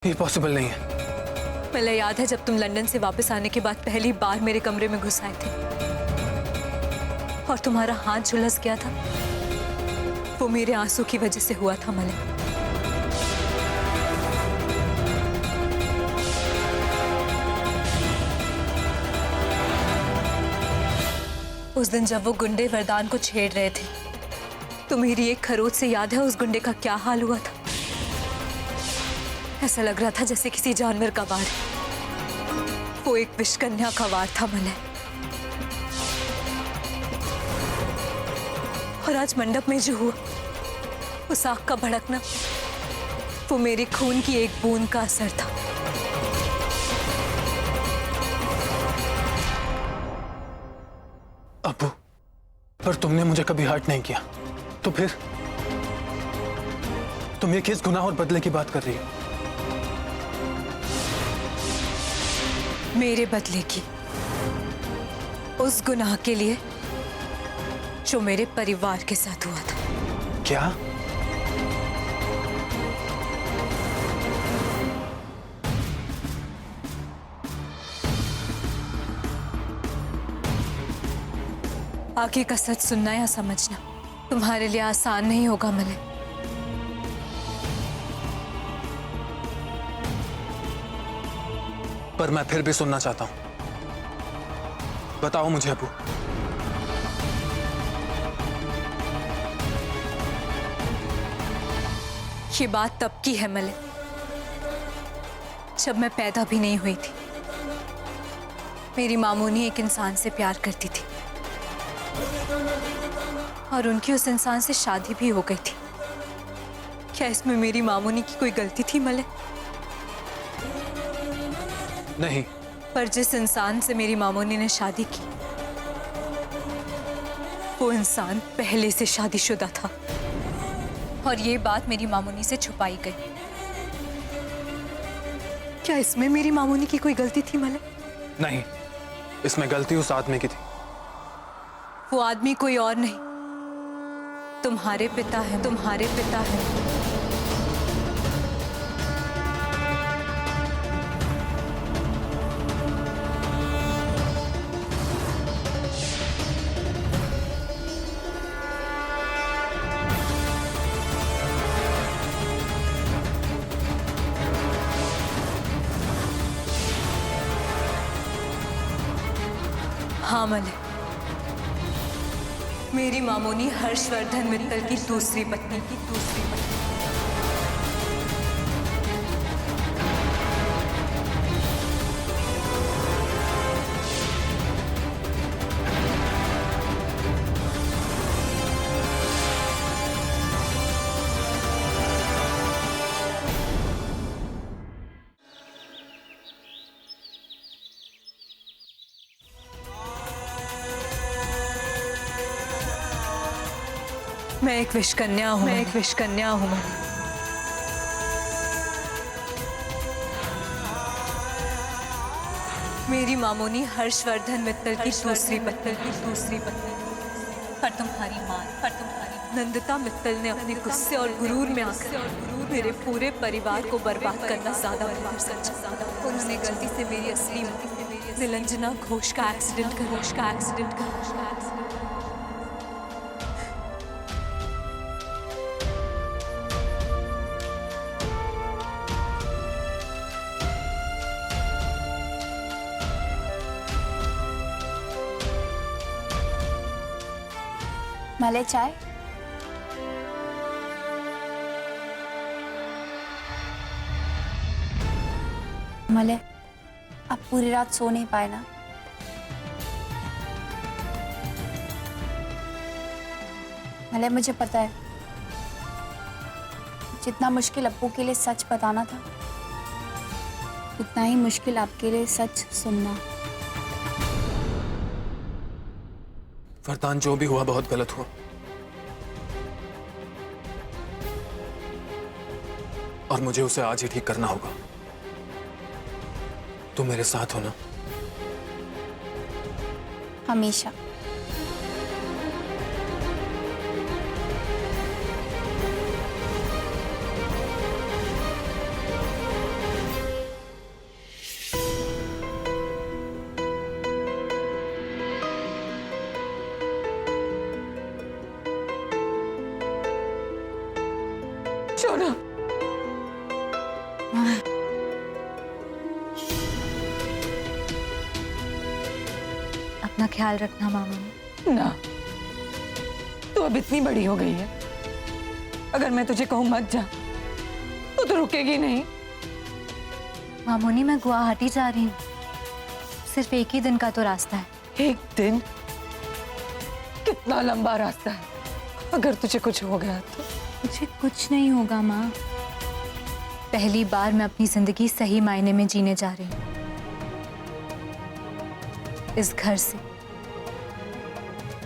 ये पॉसिबल नहीं है। मुझे याद है जब तुम लंदन से वापस आने के बाद पहली बार मेरे कमरे में घुस आए थे और तुम्हारा हाथ झुलस गया था, वो मेरे आंसू की वजह से हुआ था मलय। उस दिन जब वो गुंडे वरदान को छेड़ रहे थे तो मेरी एक खरोच से याद है उस गुंडे का क्या हाल हुआ था। ऐसा लग रहा था जैसे किसी जानवर का वार। वो एक विषकन्या का वार था मलय। और आज मंडप में जो हुआ, उस आग का भड़कना, वो मेरे खून की एक बूंद का असर था। अब्बू, पर तुमने मुझे कभी हर्ट नहीं किया, तो फिर तुम ये किस गुनाह और बदले की बात कर रही हो? मेरे बदले की, उस गुनाह के लिए जो मेरे परिवार के साथ हुआ था। क्या? आगे का सच सुनना या समझना तुम्हारे लिए आसान नहीं होगा मलय। पर मैं फिर भी सुनना चाहता हूं। बताओ मुझे अब्बू। ये बात तब की है मलय, जब मैं पैदा भी नहीं हुई थी। मेरी मामूनी एक इंसान से प्यार करती थी और उनकी उस इंसान से शादी भी हो गई थी। क्या इसमें मेरी मामूनी की कोई गलती थी मलय? नहीं। पर जिस इंसान से मेरी मामूनी ने शादी की, वो इंसान पहले से शादीशुदा था और ये बात मेरी मामूनी से छुपाई गई। क्या इसमें मेरी मामूनी की कोई गलती थी मलय? नहीं, इसमें गलती उस आदमी की थी। वो आदमी कोई और नहीं, तुम्हारे पिता है। तुम्हारे पिता है। हाँ मलय, मेरी मामूनी हर्षवर्धन मित्तल की दूसरी पत्नी। मैं एक विषकन्या हूँ। मेरी मामूनी हर्षवर्धन मित्तल की दूसरी पत्नी। पर तुम्हारी माँ, नंदिता मित्तल ने अपने गुस्से और गुरूर में आकर मेरे पूरे परिवार को बर्बाद करना ज्यादा बेहतर समझा। उन्होंने गलती से मेरी असली माँ निलंजना घोष का एक्सीडेंट कर। मलय, चाय? मलय, आप पूरी रात सो नहीं पाए ना? मलय, मुझे पता है जितना मुश्किल अप्पू के लिए सच बताना था, उतना ही मुश्किल आपके लिए सच सुनना। वरदान, जो भी हुआ बहुत गलत हुआ और मुझे उसे आज ही ठीक करना होगा। तुम मेरे साथ हो ना? हमेशा। अपना ख्याल रखना मामोनी। ना, तू अब इतनी बड़ी हो गई है, अगर मैं तुझे कहूँ मत जा तो रुकेगी नहीं। मामोनी मैं गुवाहाटी जा रही हूँ, सिर्फ एक ही दिन का तो रास्ता है। एक दिन? कितना लंबा रास्ता है, अगर तुझे कुछ हो गया तो? मुझे कुछ नहीं होगा माँ। पहली बार मैं अपनी जिंदगी सही मायने में जीने जा रही हूँ। इस घर से,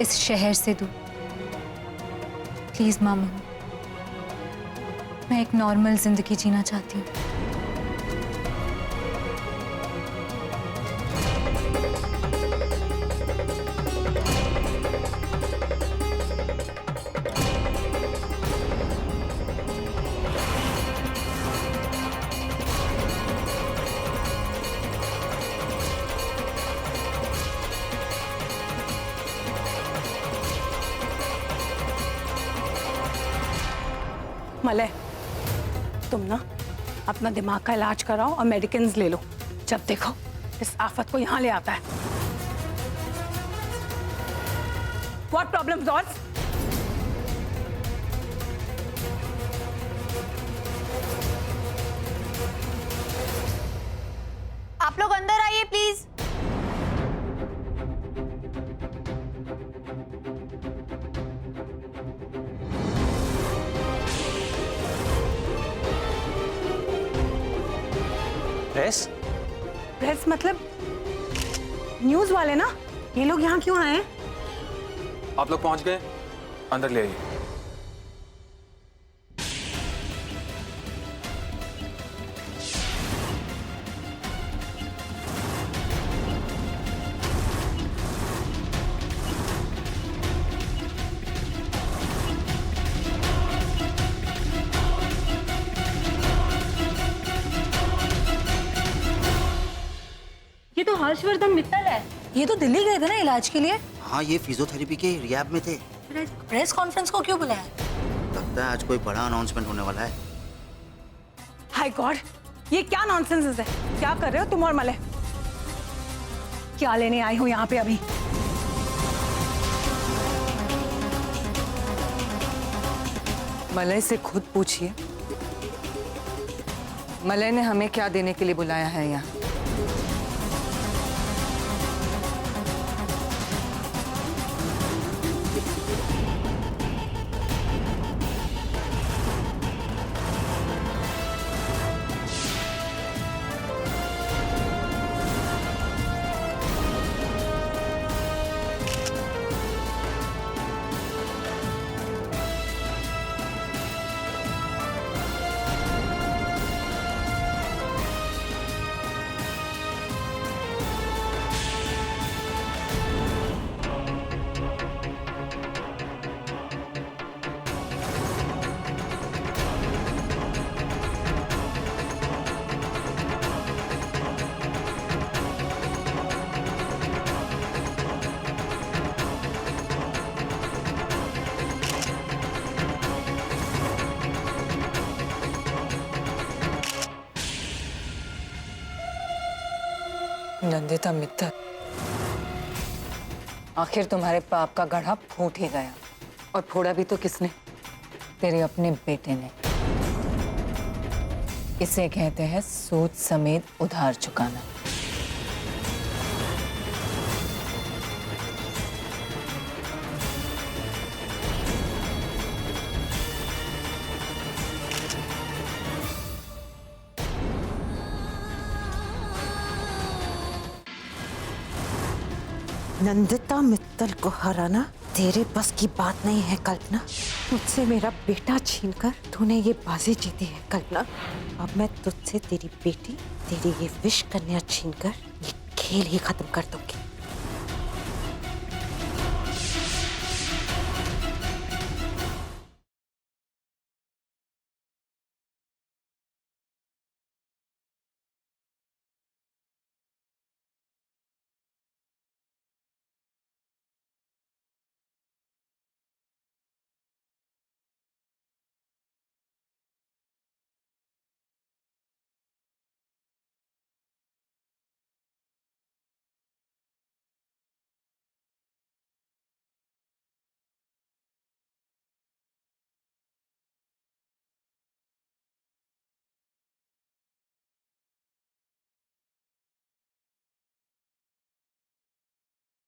इस शहर से दूर। प्लीज मामोनी, मैं एक नॉर्मल जिंदगी जीना चाहती हूँ। मलय, तुम ना अपना दिमाग का इलाज कराओ और मेडिसिन्स ले लो। जब देखो इस आफत को यहाँ ले आता है। What problem, George? आप लोग अंदर आइए प्लीज। प्रेस? प्रेस मतलब न्यूज वाले ना? ये लोग यहाँ क्यों आए हैं? आप लोग पहुंच गए, अंदर ले आइए। ये तो हर्षवर्धन मित्तल है। ये तो दिल्ली गए थे ना इलाज के लिए। हाँ, ये फिजियोथेरेपी के रिहैब में थे। प्रेस कॉन्फ्रेंस को क्यों बुलाया? लगता है आज कोई बड़ा अनाउंसमेंट होने वाला है। हाय गॉड, ये क्या नॉनसेंस है? क्या कर रहे हो तुम और मलय? क्या लेने आई हो यहाँ पे अभी? मलय से खुद पूछिए, मलय ने हमें क्या देने के लिए बुलाया है यहाँ। नंदिता मित्तल, आखिर तुम्हारे पाप का गढ़ा फूट ही गया। और फोड़ा भी तो किसने? तेरे अपने बेटे ने। इसे कहते हैं सूद समेत उधार चुकाना। नंदिता मित्तल को हराना तेरे बस की बात नहीं है कल्पना। मुझसे मेरा बेटा छीनकर तूने ये बाजी जीती है कल्पना। अब मैं तुझसे तेरी बेटी, तेरी ये विष कन्या छीनकर ये खेल ही खत्म कर दूंगी।